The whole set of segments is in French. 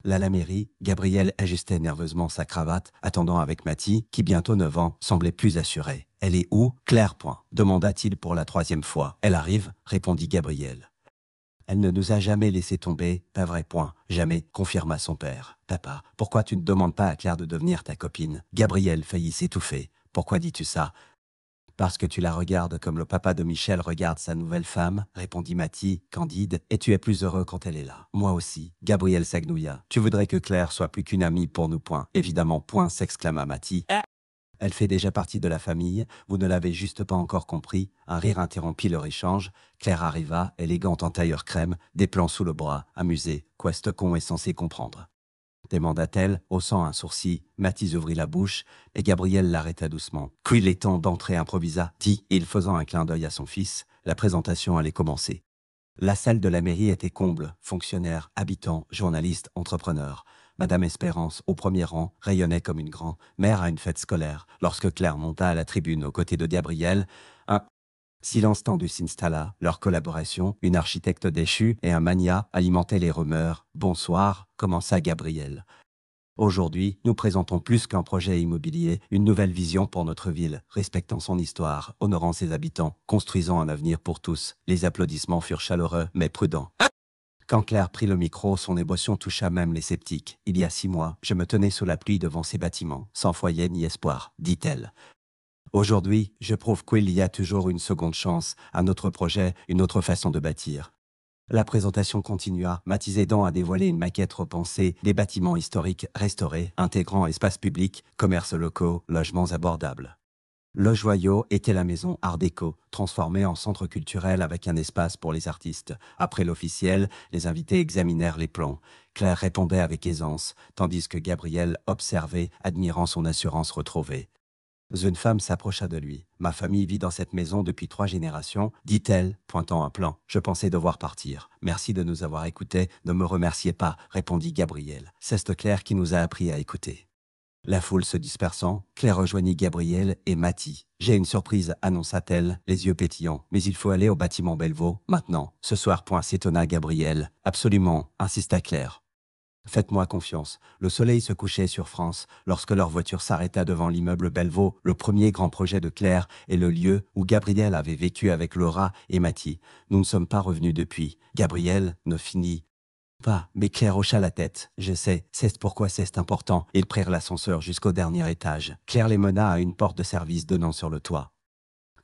La mairie, Gabrielle ajustait nerveusement sa cravate, attendant avec Mathie, qui bientôt 9 ans, semblait plus assurée. « Elle est où, Claire ?» demanda-t-il pour la 3e fois. « Elle arrive », répondit Gabrielle. « Elle ne nous a jamais laissé tomber, pas vrai ? Jamais », confirma son père. « Papa, pourquoi tu ne demandes pas à Claire de devenir ta copine ?» Gabrielle faillit s'étouffer. « Pourquoi dis-tu ça ?»« Parce que tu la regardes comme le papa de Michel regarde sa nouvelle femme, » répondit Mathie, candide, « et tu es plus heureux quand elle est là. »« Moi aussi. » Gabrielle s'agenouilla. « Tu voudrais que Claire soit plus qu'une amie pour nous, ?» Évidemment, s'exclama Mathie. « Elle fait déjà partie de la famille, vous ne l'avez juste pas encore compris. » Un rire interrompit leur échange. Claire arriva, élégante en tailleur crème, des plans sous le bras, amusée. « Quoi, ce con est censé comprendre ?» demanda-t-elle, haussant un sourcil. Mathis ouvrit la bouche, et Gabrielle l'arrêta doucement. « Qu'il est temps d'entrer ?» improvisa, dit-il, faisant un clin d'œil à son fils. La présentation allait commencer. La salle de la mairie était comble, fonctionnaires, habitants, journalistes, entrepreneurs. Madame Espérance, au premier rang, rayonnait comme une grand-mère à une fête scolaire. Lorsque Claire monta à la tribune aux côtés de Gabrielle, un silence tendu s'installa. Leur collaboration, une architecte déchue et un mania, alimentaient les rumeurs. « Bonsoir », commença Gabrielle. « Aujourd'hui, nous présentons plus qu'un projet immobilier, une nouvelle vision pour notre ville, respectant son histoire, honorant ses habitants, construisant un avenir pour tous. » Les applaudissements furent chaleureux, mais prudents. Quand Claire prit le micro, son émotion toucha même les sceptiques. « Il y a 6 mois, je me tenais sous la pluie devant ces bâtiments, sans foyer ni espoir, » dit-elle. « Aujourd'hui, je prouve qu'il y a toujours une seconde chance, un autre projet, une autre façon de bâtir. » La présentation continua, Mathis aidant à dévoiler une maquette repensée, des bâtiments historiques restaurés, intégrant espaces publics, commerces locaux, logements abordables. Le joyau était la maison Art déco, transformée en centre culturel avec un espace pour les artistes. Après l'officiel, les invités examinèrent les plans. Claire répondait avec aisance, tandis que Gabrielle observait, admirant son assurance retrouvée. Une femme s'approcha de lui. « Ma famille vit dans cette maison depuis 3 générations, » dit-elle, pointant un plan. « Je pensais devoir partir. Merci de nous avoir écoutés. Ne me remerciez pas, » répondit Gabrielle. « C'est Claire qui nous a appris à écouter. » La foule se dispersant, Claire rejoignit Gabrielle et Mathie. « J'ai une surprise, » annonça-t-elle, les yeux pétillants. « Mais il faut aller au bâtiment Bellevaux, maintenant, ce soir. » s'étonna Gabrielle. « Absolument, » insista Claire. « Faites-moi confiance. » Le soleil se couchait sur France lorsque leur voiture s'arrêta devant l'immeuble Bellevaux, le premier grand projet de Claire et le lieu où Gabrielle avait vécu avec Laura et Mathie. « Nous ne sommes pas revenus depuis. » Gabrielle ne finit pas, mais Claire hocha la tête. « Je sais, c'est pourquoi c'est important. » Ils prirent l'ascenseur jusqu'au dernier étage. Claire les mena à une porte de service donnant sur le toit.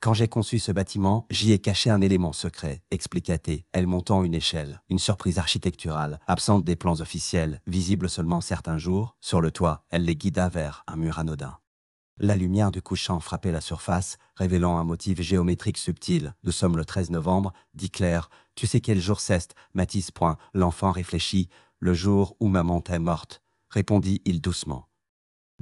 « Quand j'ai conçu ce bâtiment, j'y ai caché un élément secret, » expliqua-t-elle, elle montant une échelle, une surprise architecturale, absente des plans officiels, visible seulement certains jours. Sur le toit, elle les guida vers un mur anodin. La lumière du couchant frappait la surface, révélant un motif géométrique subtil. « Nous sommes le 13 novembre, » dit Claire. « Tu sais quel jour c'est, Mathis ?» L'enfant réfléchit. « Le jour où maman est morte, » répondit-il doucement.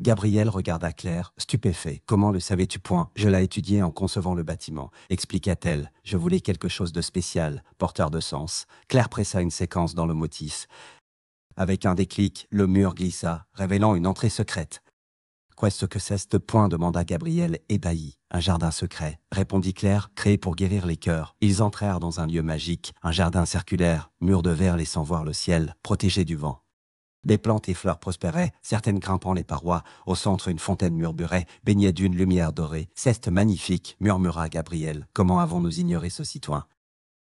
Gabrielle regarda Claire, stupéfait. « Comment le savais-tu ? » Je l'ai étudié en concevant le bâtiment, expliqua-t-elle. Je voulais quelque chose de spécial, porteur de sens. Claire pressa une séquence dans le motif. Avec un déclic, le mur glissa, révélant une entrée secrète. « Qu'est-ce que c'est ce ? » demanda Gabrielle, ébahie. « Un jardin secret, » répondit Claire, créé pour guérir les cœurs. Ils entrèrent dans un lieu magique, un jardin circulaire, mur de verre laissant voir le ciel, protégé du vent. Des plantes et fleurs prospéraient, certaines grimpant les parois. Au centre, une fontaine murmurée, baignée d'une lumière dorée. « C'est magnifique, » murmura Gabrielle. « Comment avons-nous ignoré ce citoyen ?»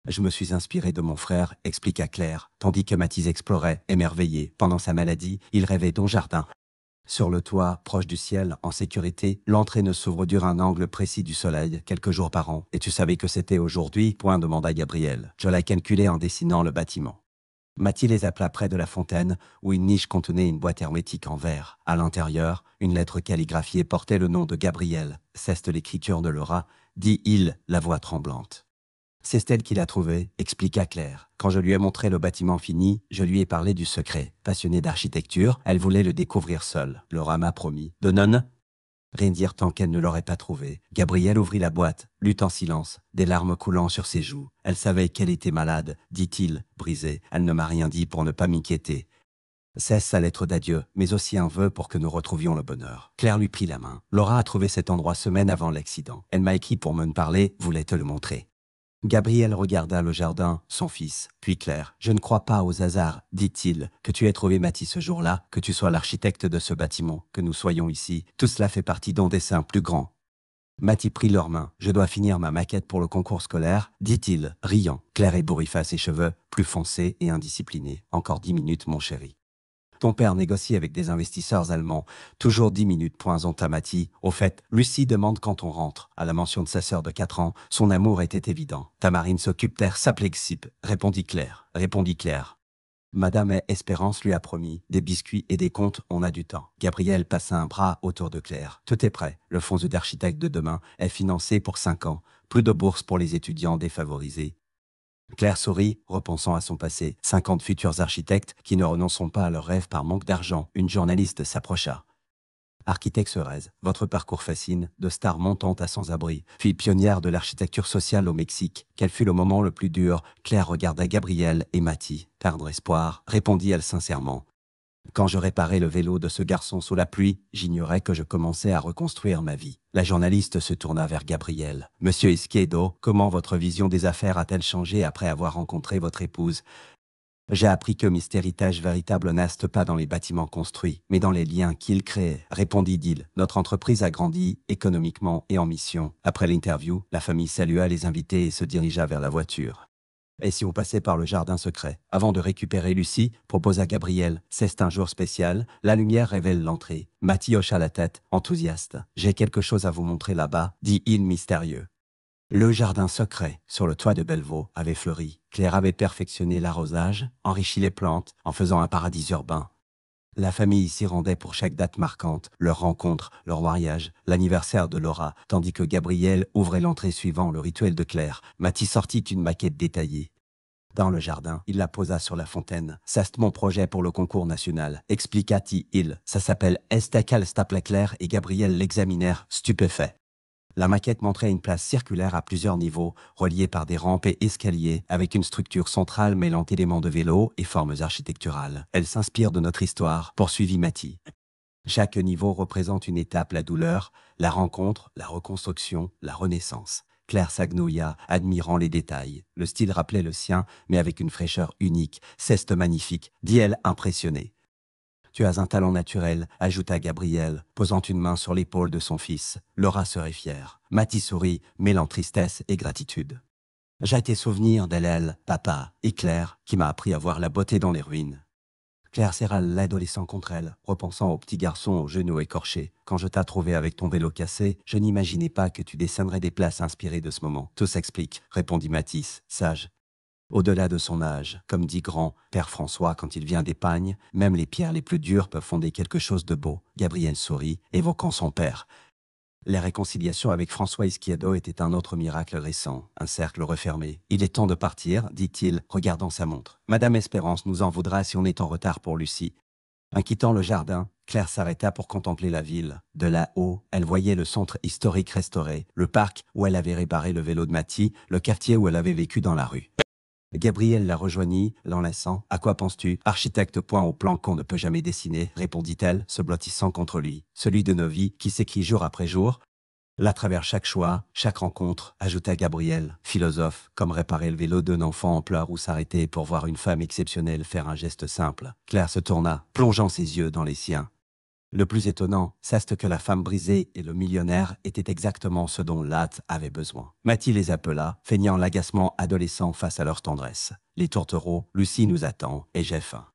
Je me suis inspiré de mon frère, expliqua Claire, tandis que Mathis explorait, émerveillé. Pendant sa maladie, il rêvait d'un jardin. Sur le toit, proche du ciel, en sécurité, l'entrée ne s'ouvre d'un angle précis du soleil, quelques jours par an. « Et tu savais que c'était aujourd'hui ?» demanda Gabrielle. Je l'ai calculé en dessinant le bâtiment. Mathie les appela près de la fontaine, où une niche contenait une boîte hermétique en verre. À l'intérieur, une lettre calligraphiée portait le nom de Gabrielle. « C'est l'écriture de Laura, » dit-il, la voix tremblante. « C'est elle qui l'a trouvée, » expliqua Claire. « Quand je lui ai montré le bâtiment fini, je lui ai parlé du secret. Passionnée d'architecture, elle voulait le découvrir seule. Laura m'a promis. De non rien dire tant qu'elle ne l'aurait pas trouvé. » Gabrielle ouvrit la boîte, lut en silence, des larmes coulant sur ses joues. « Elle savait qu'elle était malade, » dit-il, brisé. « Elle ne m'a rien dit pour ne pas m'inquiéter. C'est sa lettre d'adieu, mais aussi un vœu pour que nous retrouvions le bonheur. » Claire lui prit la main. « Laura a trouvé cet endroit semaine avant l'accident. Elle m'a écrit pour me parler, voulait te le montrer. » Gabriel regarda le jardin, son fils, puis Claire. « Je ne crois pas aux hasards, dit-il, que tu aies trouvé Mathis ce jour-là, que tu sois l'architecte de ce bâtiment, que nous soyons ici. Tout cela fait partie d'un dessein plus grand. » Mathis prit leurs mains. « Je dois finir ma maquette pour le concours scolaire, dit-il, riant. Claire ébouriffa ses cheveux, plus foncés et indisciplinés. « Encore 10 minutes, mon chéri. Ton père négocie avec des investisseurs allemands. Toujours 10 minutes, poinçonna Mathis. Au fait, Lucie demande quand on rentre. À la mention de sa sœur de 4 ans, son amour était évident. Tamarine s'occupe d'Air Saplexip, répondit Claire. Madame Espérance lui a promis des biscuits et des comptes, on a du temps. Gabriel passa un bras autour de Claire. Tout est prêt. Le fonds d'architecte de demain est financé pour 5 ans. Plus de bourses pour les étudiants défavorisés. Claire sourit, repensant à son passé. 50 futurs architectes qui ne renonceront pas à leurs rêves par manque d'argent. Une journaliste s'approcha. Architecte Cerez, votre parcours fascine, de star montante à sans-abri, puis pionnière de l'architecture sociale au Mexique. Quel fut le moment le plus dur? Claire regarda Gabriel et Mathis. Perdre espoir, répondit-elle sincèrement. Quand je réparais le vélo de ce garçon sous la pluie, j'ignorais que je commençais à reconstruire ma vie. La journaliste se tourna vers Gabriel. « Monsieur Izquierdo, comment votre vision des affaires a-t-elle changé après avoir rencontré votre épouse ?» J'ai appris que Mister Héritage véritable n'aste pas dans les bâtiments construits, mais dans les liens qu'il crée, répondit-il. Notre entreprise a grandi, économiquement et en mission. Après l'interview, la famille salua les invités et se dirigea vers la voiture. Et si on passait par le jardin secret? Avant de récupérer Lucie, proposa Gabriel. C'est un jour spécial, la lumière révèle l'entrée. Mathis hocha la tête, enthousiaste. J'ai quelque chose à vous montrer là-bas, dit-il mystérieux. Le jardin secret, sur le toit de Bellevaux, avait fleuri. Claire avait perfectionné l'arrosage, enrichi les plantes, en faisant un paradis urbain. La famille s'y rendait pour chaque date marquante, leur rencontre, leur mariage, l'anniversaire de Laura, tandis que Gabriel ouvrait l'entrée suivant le rituel de Claire. Mathis sortit une maquette détaillée. Dans le jardin, il la posa sur la fontaine. « C'est mon projet pour le concours national, expliqua-t-il. Ça s'appelle Estacal Staple Claire et Gabriel l'examinèrent, stupéfait. La maquette montrait une place circulaire à plusieurs niveaux, reliée par des rampes et escaliers, avec une structure centrale mêlant éléments de vélo et formes architecturales. Elle s'inspire de notre histoire, poursuivit Mathis. Chaque niveau représente une étape, la douleur, la rencontre, la reconstruction, la renaissance. Claire s'agenouilla, admirant les détails. Le style rappelait le sien, mais avec une fraîcheur unique. C'est magnifique, dit-elle impressionnée. Tu as un talent naturel, ajouta Gabriel, posant une main sur l'épaule de son fils. Laura serait fière. Mathis sourit, mêlant tristesse et gratitude. J'ai tes souvenirs d'elle, papa, et Claire, qui m'a appris à voir la beauté dans les ruines. Claire serra l'adolescent contre elle, repensant au petit garçon aux genoux écorchés. Quand je t'ai trouvé avec ton vélo cassé, je n'imaginais pas que tu dessinerais des places inspirées de ce moment. Tout s'explique, répondit Mathis, sage. Au-delà de son âge, comme dit grand Père François quand il vient d'Épagne, même les pierres les plus dures peuvent fonder quelque chose de beau. Gabriel sourit, évoquant son père. La réconciliation avec François Izquierdo était un autre miracle récent, un cercle refermé. Il est temps de partir, dit-il, regardant sa montre. Madame Espérance nous en voudra si on est en retard pour Lucie. En quittant le jardin, Claire s'arrêta pour contempler la ville. De là-haut, elle voyait le centre historique restauré, le parc où elle avait réparé le vélo de Mathis, le quartier où elle avait vécu dans la rue. Gabriel la rejoignit, l'enlaçant. « À quoi penses-tu? Architecte point au plan qu'on ne peut jamais dessiner, répondit-elle, se blottissant contre lui. Celui de nos vies, qui s'écrit jour après jour. Là travers chaque choix, chaque rencontre, ajouta Gabriel, philosophe, comme réparer le vélo d'un enfant en pleurs ou s'arrêter pour voir une femme exceptionnelle faire un geste simple. Claire se tourna, plongeant ses yeux dans les siens. Le plus étonnant, c'est que la femme brisée et le millionnaire étaient exactement ce dont Latte avait besoin. Mathis les appela, feignant l'agacement adolescent face à leur tendresse. Les tourtereaux, Lucie nous attend et j'ai faim.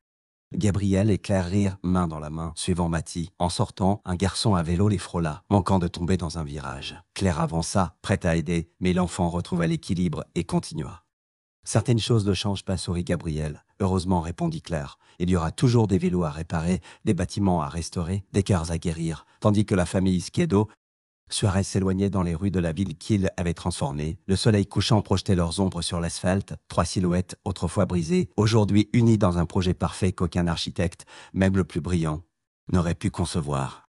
Gabriel et Claire rirent main dans la main, suivant Mathis. En sortant, un garçon à vélo les frôla, manquant de tomber dans un virage. Claire avança, prête à aider, mais l'enfant retrouva l'équilibre et continua. Certaines choses ne changent pas, sourit Gabriel. Heureusement, répondit Claire. Il y aura toujours des vélos à réparer, des bâtiments à restaurer, des cœurs à guérir. Tandis que la famille Izquierdo, Suarez s'éloignait dans les rues de la ville qu'il avait transformée. Le soleil couchant projetait leurs ombres sur l'asphalte, 3 silhouettes, autrefois brisées, aujourd'hui unies dans un projet parfait qu'aucun architecte, même le plus brillant, n'aurait pu concevoir.